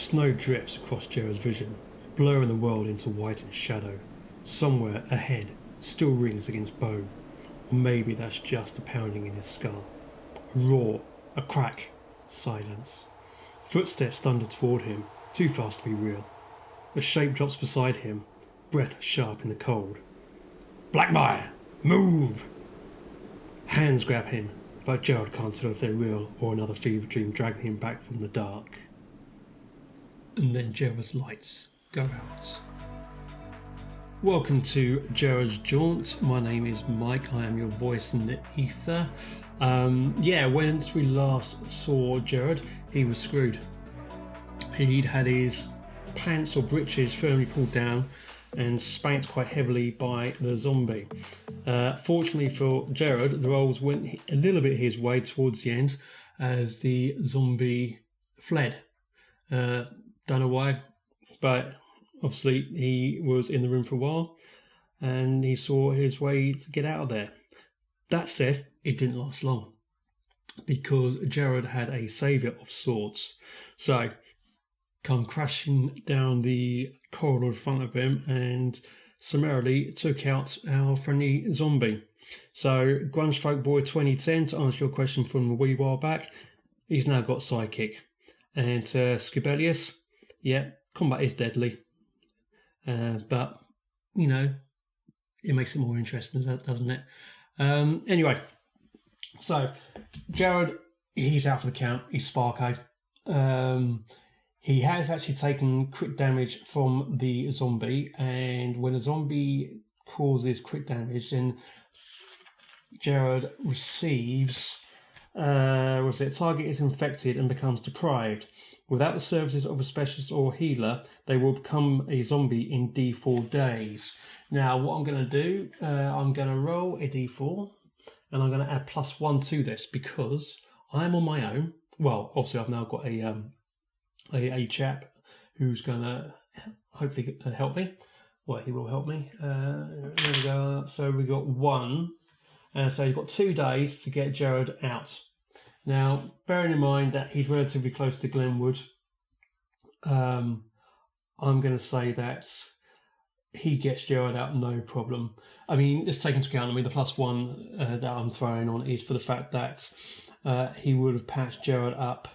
Snow drifts across Jerrod's vision, blurring the world into white and shadow. Somewhere ahead, still rings against bone. Or maybe that's just a pounding in his skull. A roar, a crack, silence. Footsteps thunder toward him, too fast to be real. A shape drops beside him, breath sharp in the cold. Blackmire, move! Hands grab him, but Jerrod can't tell if they're real or another fever dream dragging him back from the dark. And then Jerrod's lights go out. Welcome to Jerrod's Jaunt. My name is Mike. I am your voice in the ether. Once we last saw Jerrod, he was screwed. He'd had his pants or breeches firmly pulled down and spanked quite heavily by the zombie. Fortunately for Jerrod, the roles went a little bit his way towards the end as the zombie fled. Don't know why, but obviously he was in the room for a while and he saw his way to get out of there. That said, it didn't last long because Jerrod had a saviour of sorts. So, come crashing down the corridor in front of him and summarily took out our friendly zombie. So, Grunge Folk Boy 2010, to answer your question from a wee while back, he's now got Sidekick. And Skibelius, combat is deadly. But, it makes it more interesting, doesn't it? Anyway, so Jerrod, he's out for the count. He's Sparko. He has actually taken crit damage from the zombie, and when a zombie causes crit damage, then Jerrod receives... target is infected and becomes deprived. Without the services of a specialist or healer, they will become a zombie in D4 days. Now, what I'm going to do, I'm going to roll a D4, and I'm going to add +1 to this because I'm on my own. Well, obviously, I've now got a chap who's going to hopefully help me. Well, he will help me. There we go. So we got 1. So you've got 2 days to get Jerrod out. Now, bearing in mind that he's relatively close to Glenwood, I'm going to say that he gets Jerrod out no problem. I mean, just take into account, the +1 that I'm throwing on is for the fact that he would have patched Jerrod up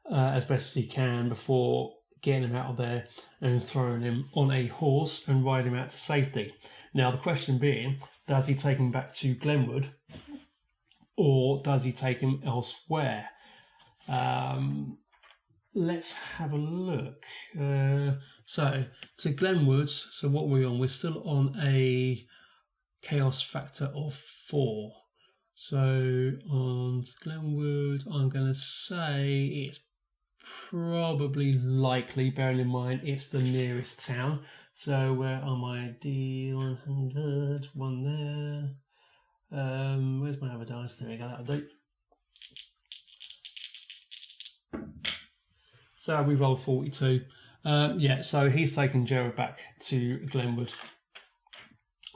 as best as he can before getting him out of there and throwing him on a horse and riding him out to safety. Now, the question being, does he take him back to Glenwood or does he take him elsewhere? Let's have a look. So, to Glenwood, so what are we on? We're still on a chaos factor of 4. So, on Glenwood, I'm going to say it's probably likely, bearing in mind it's the nearest town. So where are my D100? One there. Where's my other dice? There we go, that'll do. So we rolled 42. So he's taken Jerrod back to Glenwood.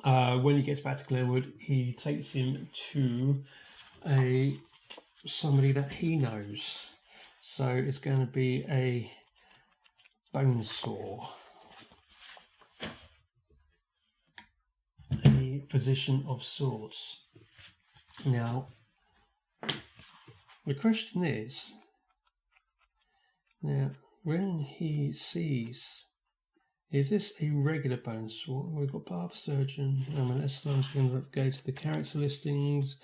When he gets back to Glenwood, he takes him to somebody that he knows. So it's going to be a bonesaw. A physician of sorts. Now, the question is, when he sees, is this a regular bonesaw? We've got barb surgeon. Let's go to the character listings.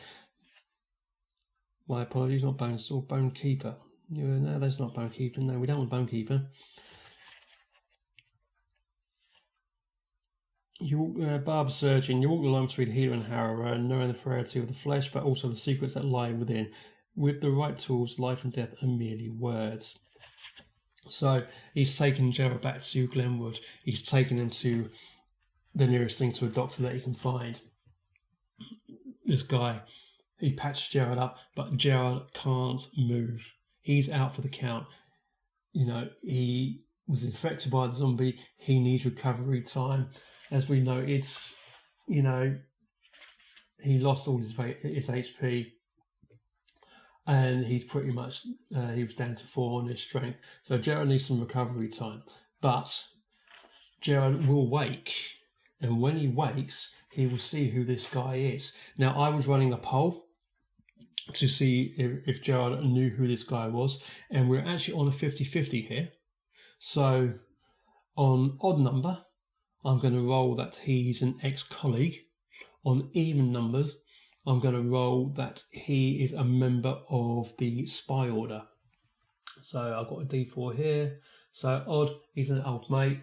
My apologies, not bonesaw, bonekeeper. No, that's not bonekeeper. No, we don't want bonekeeper. Barber surgeon, you walk the line between healer and harrower, knowing the frailty of the flesh, but also the secrets that lie within. With the right tools, life and death are merely words. So he's taken Jerrod back to Glenwood. He's taken him to the nearest thing to a doctor that he can find. This guy, he patched Jerrod up, but Jerrod can't move. He's out for the count. He was infected by the zombie. He needs recovery time. As we know, he lost all his HP. and he's pretty much he was down to 4 on his strength. So Jerrod needs some recovery time, but Jerrod will wake, and when he wakes, he will see who this guy is. Now, I was running a poll to see if Jerrod knew who this guy was, and we're actually on a 50-50 here. So on odd number, I'm going to roll that he's an ex-colleague. On even numbers, I'm going to roll that he is a member of the spy order. So I've got a D4 here. So odd, he's an old mate.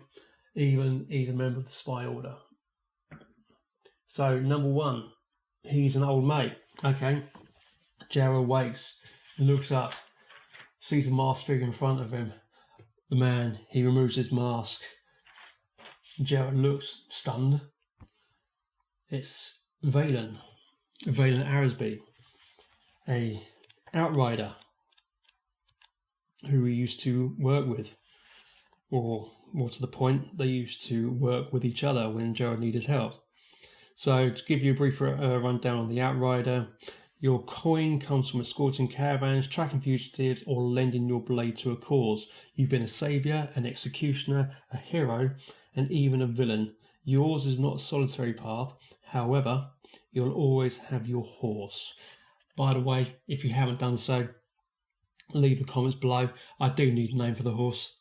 Even, he's a member of the spy order. So number 1, he's an old mate. Okay. Jerrod wakes, looks up, sees a masked figure in front of him. The man, he removes his mask. Jerrod looks stunned. It's Valen Arrowsby, a outrider who he used to work with, or more to the point, they used to work with each other when Jerrod needed help. So to give you a brief rundown on the outrider, your coin comes from escorting caravans, tracking fugitives, or lending your blade to a cause. You've been a saviour, an executioner, a hero, and even a villain. Yours is not a solitary path. However, you'll always have your horse. By the way, if you haven't done so, leave the comments below. I do need a name for the horse.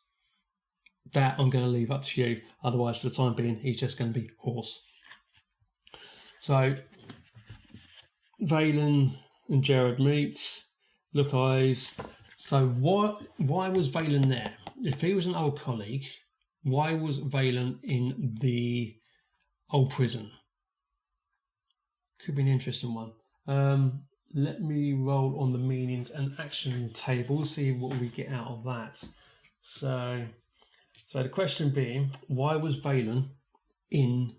That I'm going to leave up to you. Otherwise, for the time being, he's just going to be horse. So Valen and Jerrod meet, look eyes. So why was Valen there? If he was an old colleague, why was Valen in the old prison? Could be an interesting one. Let me roll on the meanings and action table, see what we get out of that. So the question being, why was Valen in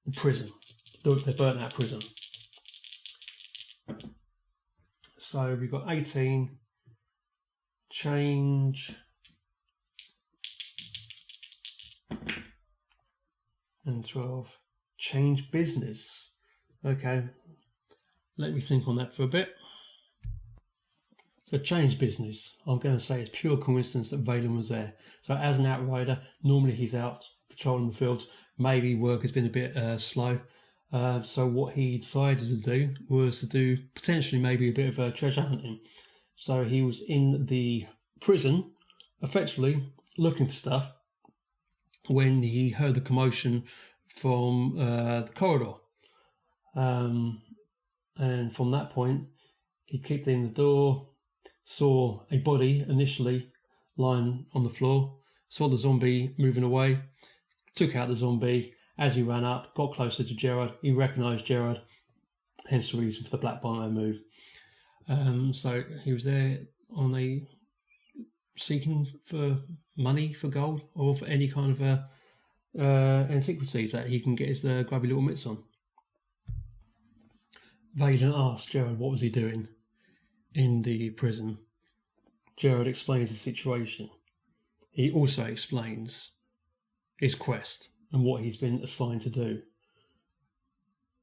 the prison? The burnt out prison. So we've got 18, change, and 12, change business. Okay, let me think on that for a bit. So change business, I'm going to say it's pure coincidence that Valen was there. So as an outrider, normally he's out patrolling the fields. Maybe work has been a bit slow. So what he decided to do was to do potentially maybe a bit of treasure hunting. So he was in the prison, effectively looking for stuff, when he heard the commotion from the corridor. And from that point, he kicked in the door, saw a body initially lying on the floor, saw the zombie moving away, took out the zombie. As he ran up, got closer to Jerrod, he recognised Jerrod, hence the reason for the Black Bono move. So he was there on a seeking for money, for gold, or for any kind of antiquities that he can get his grubby little mitts on. Valen asked Jerrod what was he doing in the prison. Jerrod explains the situation. He also explains his quest and what he's been assigned to do.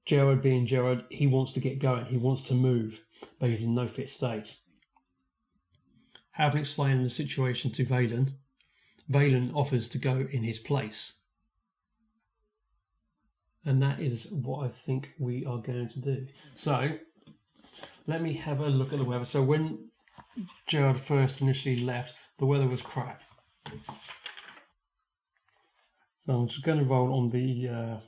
Jerrod being Jerrod, he wants to get going, he wants to move, but he's in no fit state. Having explained the situation to Valen, Valen offers to go in his place. And that is what I think we are going to do. So, let me have a look at the weather. So when Jerrod first initially left, the weather was crap. So I'm just going to roll on the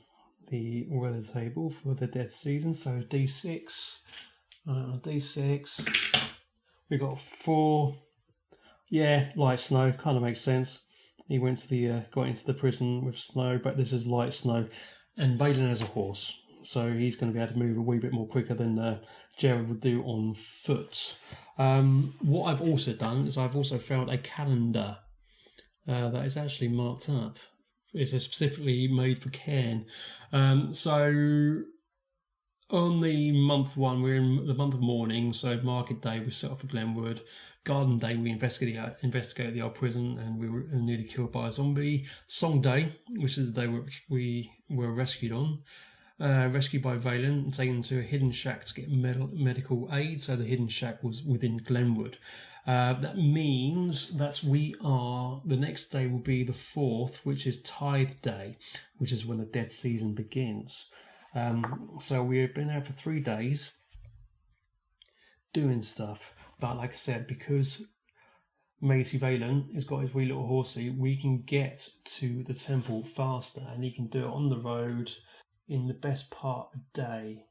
weather table for the dead season. So D6, D6. We got 4. Yeah, light snow. Kind of makes sense. He went to got into the prison with snow, but this is light snow. And Valen has a horse, so he's going to be able to move a wee bit more quicker than Jerrod would do on foot. What I've also done is I've also found a calendar that is actually marked up. It's specifically made for Cairn. So on the month 1, we're in the month of mourning. So market day, we set off for Glenwood. Garden day, we investigated the old prison and we were nearly killed by a zombie. Song day, which is the day which we were rescued on. rescued by Valen and taken to a hidden shack to get medical aid. So the hidden shack was within Glenwood. That means that the next day will be the 4th, which is Tithe Day, which is when the dead season begins. So we've been out for 3 days doing stuff. But like I said, because Macy Valen has got his wee little horsey, we can get to the temple faster, and he can do it on the road in the best part of the day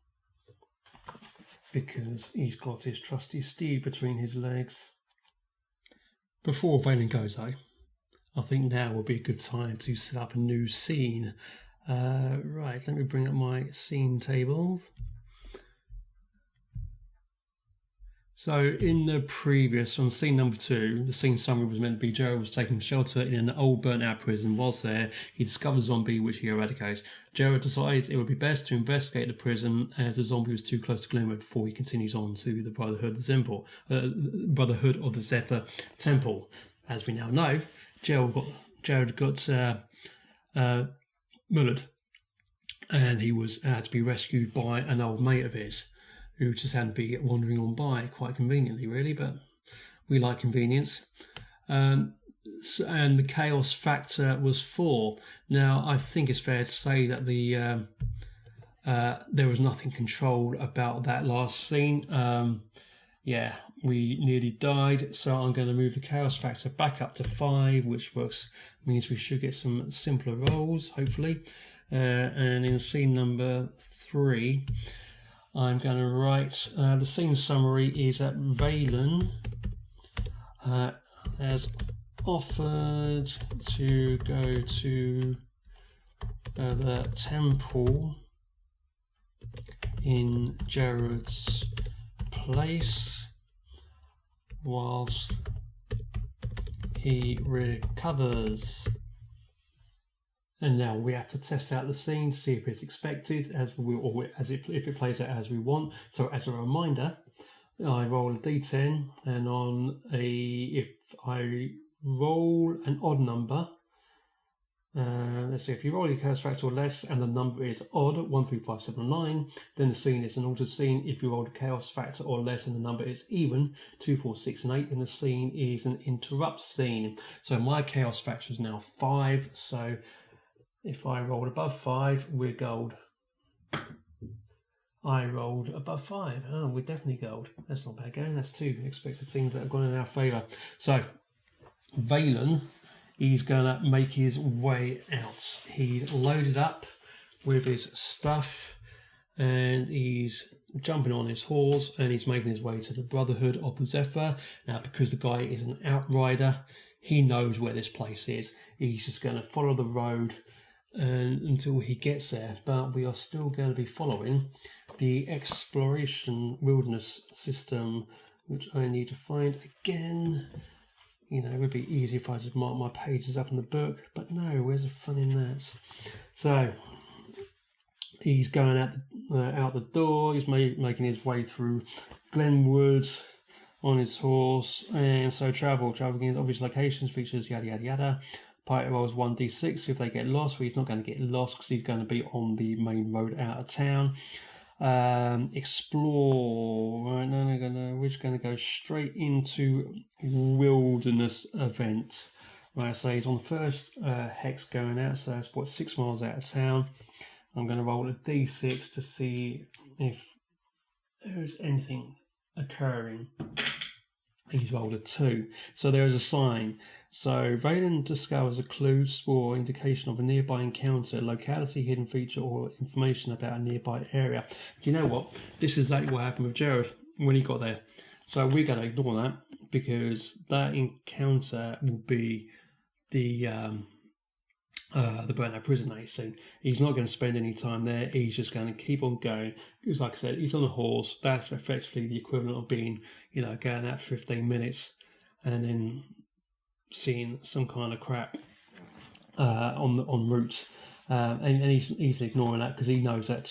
because he's got his trusty steed between his legs. Before Valen goes though, I think now will be a good time to set up a new scene. Right, let me bring up my scene tables. So in the previous, on scene number 2, the scene summary was meant to be Jerrod was taking shelter in an old burnt out prison. Whilst there, he discovered a zombie which he eradicates. Jerrod decides it would be best to investigate the prison as the zombie was too close to Glenwood before he continues on to the Brotherhood of the Zephyr Temple. As we now know, Jerrod got murdered, and he was had to be rescued by an old mate of his, who just happened to be wandering on by quite conveniently, really, but we like convenience. And the chaos factor was 4. Now, I think it's fair to say that there was nothing controlled about that last scene. Yeah, we nearly died, so I'm going to move the chaos factor back up to 5, which means we should get some simpler rolls, hopefully. And in scene number 3, I'm going to write the scene summary is that Valen has offered to go to the temple in Jerrod's place whilst he recovers. And now we have to test out the scene, see if it's expected, if it plays out as we want. So as a reminder, I roll a d10, and if I roll an odd number, let's see, if you roll your chaos factor or less and the number is odd, 1, 3, 5, 7, 9, then the scene is an altered scene. If you roll a chaos factor or less and the number is even, 2, 4, 6, and 8, then the scene is an interrupt scene. So my chaos factor is now 5, so if I rolled above 5, we're gold. I rolled above 5. Oh, we're definitely gold. That's not bad going. That's 2 expected scenes that have gone in our favour. So, Valen, he's going to make his way out. He's loaded up with his stuff, and he's jumping on his horse, and he's making his way to the Brotherhood of the Zephyr. Now, because the guy is an outrider, he knows where this place is. He's just going to follow the road until he gets there, but we are still going to be following the exploration wilderness system, which I need to find again. You know, it would be easy if I just mark my pages up in the book, but no, where's the fun in that? So he's going out the door. He's making his way through Glenwood on his horse, and so traveling against obvious locations, features, yada yada yada. Party rolls 1d6 if they get lost. Well, he's not going to get lost because he's going to be on the main road out of town. Explore. Right now, we're just going to go straight into wilderness event. Right, so he's on the first hex going out, so that's 6 miles out of town. I'm going to roll a d6 to see if there is anything occurring. He's rolled a 2, so there is a sign. So Valen discovers a clue, spore, indication of a nearby encounter, locality, hidden feature, or information about a nearby area. Do you know what? This is exactly what happened with Jerrod when he got there. So we're going to ignore that because that encounter will be the burnout prison that he's seen. He's not going to spend any time there. He's just going to keep on going. Because, like I said, he's on a horse. That's effectively the equivalent of being, going out for 15 minutes and then seeing some kind of crap en route. And he's ignoring that because he knows that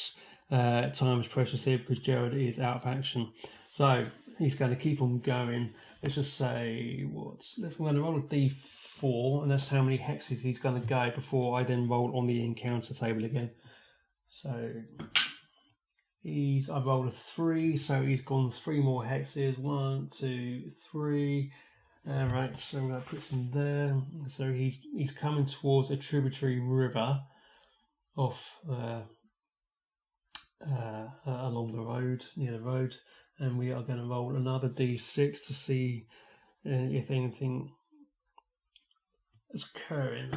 time is precious here because Jerrod is out of action. So he's going to keep on going. Let's just say, I'm going to roll a d4, and that's how many hexes he's going to go before I then roll on the encounter table again. So I've rolled a 3, so he's gone 3 more hexes. 1, 2, 3. Right, so I'm going to put some there. So he's coming towards a tributary river off along the road, near the road, and we are going to roll another d6 to see if anything is occurring.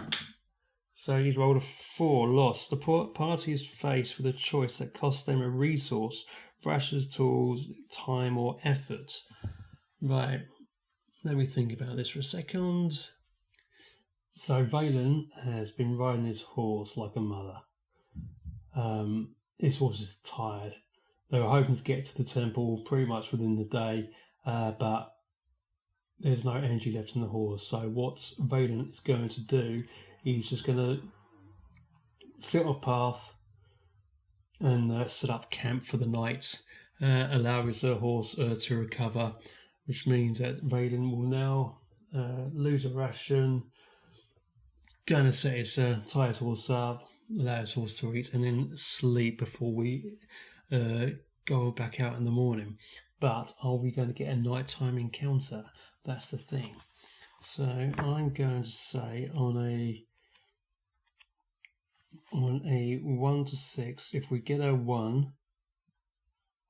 So he's rolled a 4, lost. The party is faced with a choice that costs them a resource, rations, tools, time, or effort. Right, let me think about this for a second. So Valen has been riding his horse like a mother. His horse is tired. They were hoping to get to the temple pretty much within the day, but there's no energy left in the horse. So what Valen is going to do, he's just going to sit off path and set up camp for the night, allow his horse to recover, which means that Valen will now lose a ration, going to set his tie his horse up, allow his horse to eat, and then sleep before we go back out in the morning. But are we going to get a nighttime encounter? That's the thing. So I'm going to say on a 1 to 6, if we get a 1.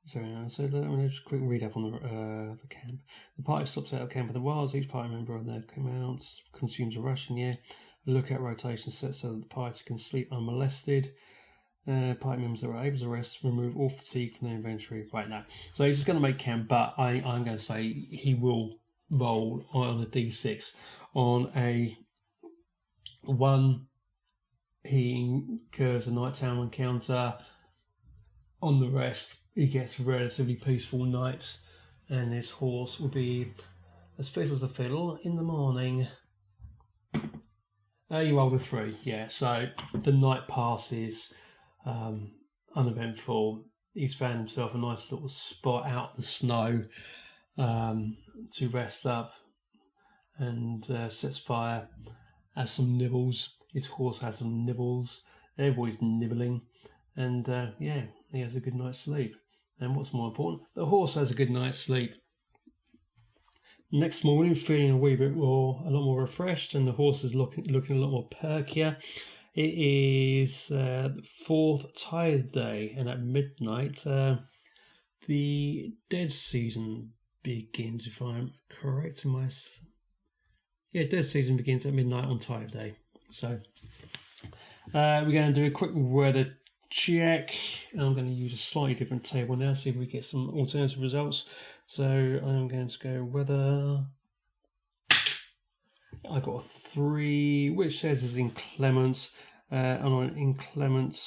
So let me just quick read up on the camp. The party stops out of camp in the wilds. Each party member on their mounts consumes a ration. A lookout rotation set so that the party can sleep unmolested. Party members that are able to rest remove all fatigue from their inventory right now. So he's just going to make camp, but I'm going to say he will roll on a d6. On a 1, he incurs a nighttime encounter. On the rest, he gets a relatively peaceful night, and his horse will be as fit as a fiddle in the morning. You rolled a 3, yeah. So the night passes uneventful. He's found himself a nice little spot out in the snow to rest up, and sets fire, has some nibbles. His horse has some nibbles. Everybody's nibbling, and he has a good night's sleep. And what's more important, the horse has a good night's sleep. Next morning, feeling a lot more refreshed, and the horse is looking a lot more perkier. It is the 4th Tithe day, and at midnight, the dead season begins. If I'm correct in my, dead season begins at midnight on Tithe day. So we're going to do a quick weather check. I'm going to use a slightly different table now, see if we get some alternative results. So I'm going to go weather. I got a 3, which says is inclement. And on inclement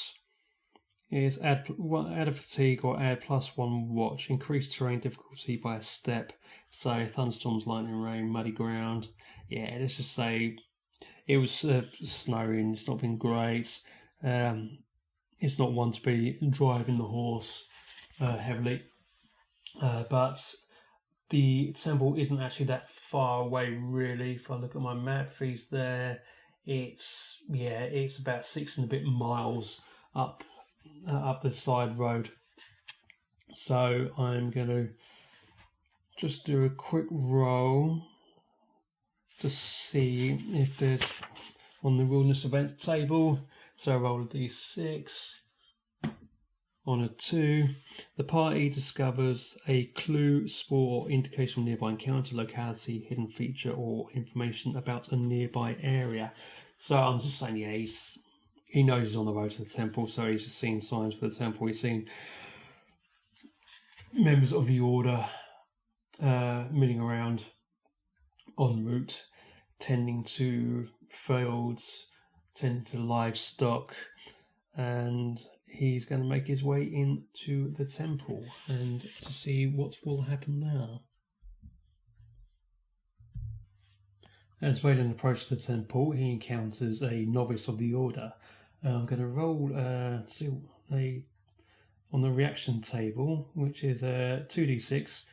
is add a fatigue or add +1 watch. Increase terrain difficulty by a step. So thunderstorms, lightning, rain, muddy ground. Yeah, let's just say it was snowing. It's not been great. It's not one to be driving the horse heavily. But the temple isn't actually that far away, really. If I look at my map, he's there. It's about 6 and a bit miles up the side road. So I'm going to just do a quick roll to see if there's on the wilderness events table. So I roll a d6. On a 2, the party discovers a clue, spore, or indication of nearby encounter, locality, hidden feature, or information about a nearby area. So I'm just saying, he knows he's on the road to the temple, so he's just seeing signs for the temple. He's seen members of the order milling around en route, tending to fields, tending to livestock, and he's going to make his way into the temple and to see what will happen now. As Valen approaches the temple, he encounters a novice of the order. I'm going to roll on the reaction table, which is a 2d6,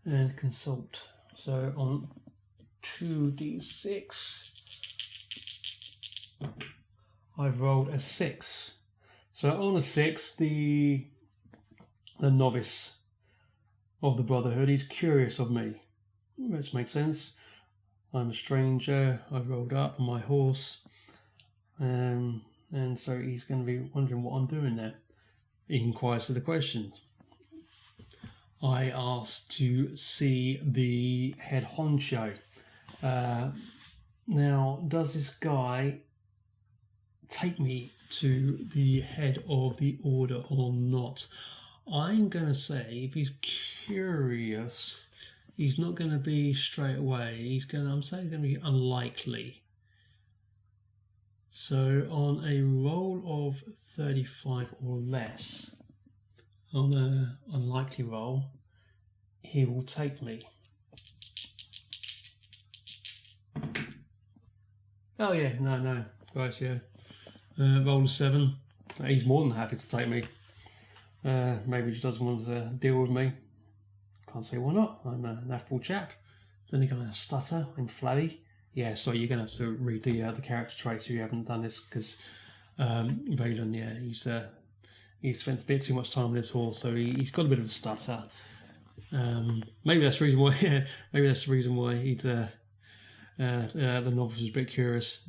and consult. So on 2d6, I've rolled a 6. So on a 6, the novice of the Brotherhood is curious of me, which makes sense. I'm a stranger. I rolled up on my horse, and so he's going to be wondering what I'm doing there. He inquires to the questions. I asked to see the head honcho. Now, does this guy take me to the head of the order or not? I'm going to say if he's curious, he's not going to be straight away. I'm saying he's going to be unlikely. So on a roll of 35 or less, on an unlikely roll, he will take me. Oh yeah, no, right, yeah. Roll of 7. He's more than happy to take me. Maybe he just doesn't want to deal with me. Can't say why not. I'm an affable chap. Then you're going to stutter. I'm flabby. Yeah, so you're going to have to read the character traits if you haven't done this, because Valen, yeah, he's spent a bit too much time on his horse, so he's got a bit of a stutter. Maybe that's the reason why. Yeah, maybe that's the reason why the novice was a bit curious,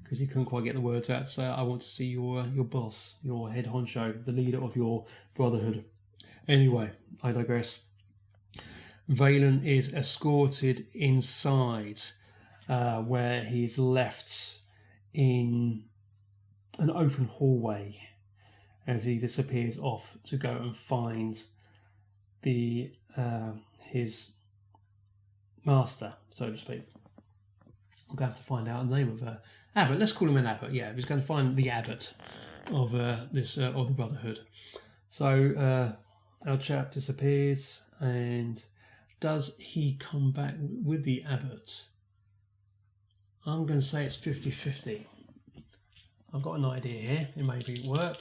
because he couldn't quite get the words out. So I want to see your boss, your head honcho, the leader of your Brotherhood. Anyway, I digress. Valen is escorted inside, where he's left in an open hallway as he disappears off to go and find his master, so to speak. I'm going to have to find out the name of Abbot. Let's call him an Abbot. Yeah, he's going to find the Abbot of of the Brotherhood. So our chap disappears, and does he come back with the Abbot? I'm going to say it's 50-50. I've got an idea here. It may work.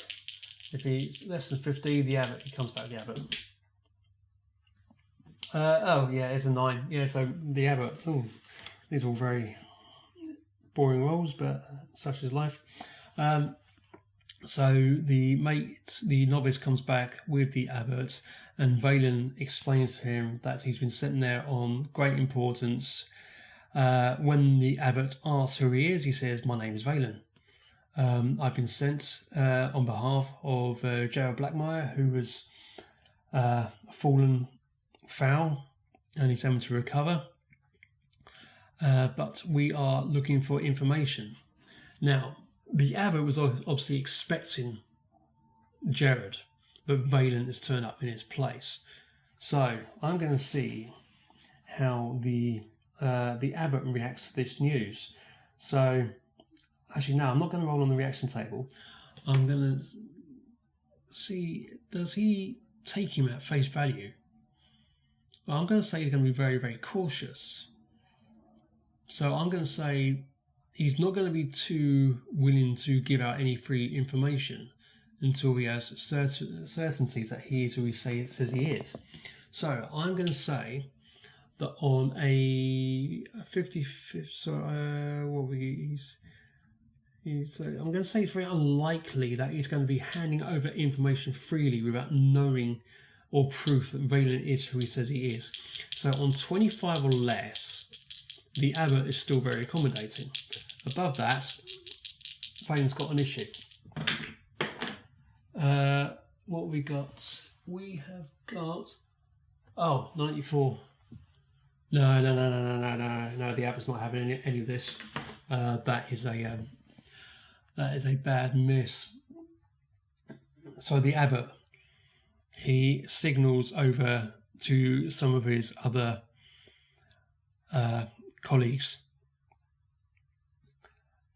If he's less than 50, the Abbot, he comes back with the Abbot. Oh yeah, it's a 9. Yeah, so the Abbot. Oh, these are all very boring roles, but such is life. So the novice comes back with the Abbot, and Valen explains to him that he's been sent there on great importance. When the Abbot asks who he is, he says, "My name is Valen. I've been sent on behalf of Jerrod Blackmire, who has fallen foul, and he's able to recover. But we are looking for information." Now, the Abbot was obviously expecting Jerrod, but Valen has turned up in his place. So I'm going to see how the Abbot reacts to this news. So, actually, no, I'm not going to roll on the reaction table. I'm going to see, does he take him at face value? Well, I'm going to say he's going to be very, very cautious. So I'm going to say he's not going to be too willing to give out any free information until he has certainties that he is who he says he is. So I'm going to say that on a 50-50, I'm going to say it's very unlikely that he's going to be handing over information freely without knowing or proof that Valen is who he says he is. So on 25 or less, the Abbot is still very accommodating. Above that, Valen's got an issue. What have we got? We have got 94. No, the Abbot's not having any of this. That is a bad miss. So the Abbot, he signals over to some of his other colleagues,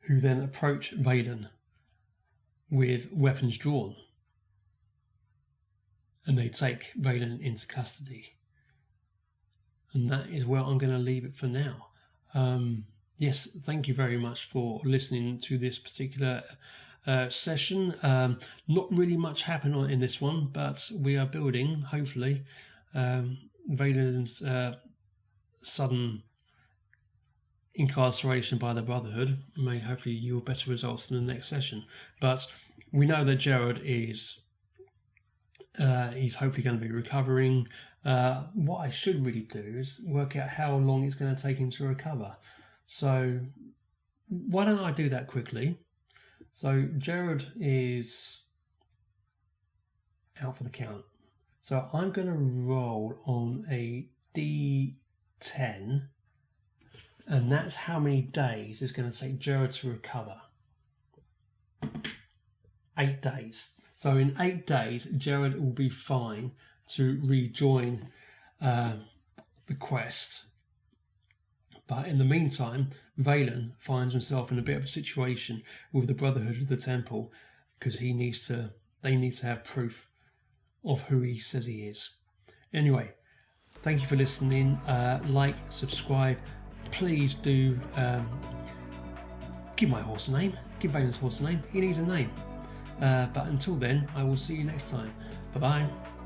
who then approach Valen with weapons drawn, and they take Valen into custody. And that is where I'm going to leave it for now. Yes, thank you very much for listening to this particular session. Not really much happened in this one, but we are building, hopefully, Valen's sudden incarceration by the Brotherhood may hopefully yield better results in the next session. But we know that Jerrod is he's hopefully going to be recovering. What I should really do is work out how long it's going to take him to recover. So why don't I do that quickly? So Jerrod is out for the count. So I'm going to roll on a D10, and that's how many days it's going to take Jerrod to recover. 8 days. So in 8 days, Jerrod will be fine to rejoin the quest. But in the meantime, Valen finds himself in a bit of a situation with the Brotherhood of the Temple, because they need to have proof of who he says he is. Anyway, thank you for listening. Like, subscribe. Please do give my horse a name. Give Valen's horse a name. He needs a name. But until then, I will see you next time. Bye-bye.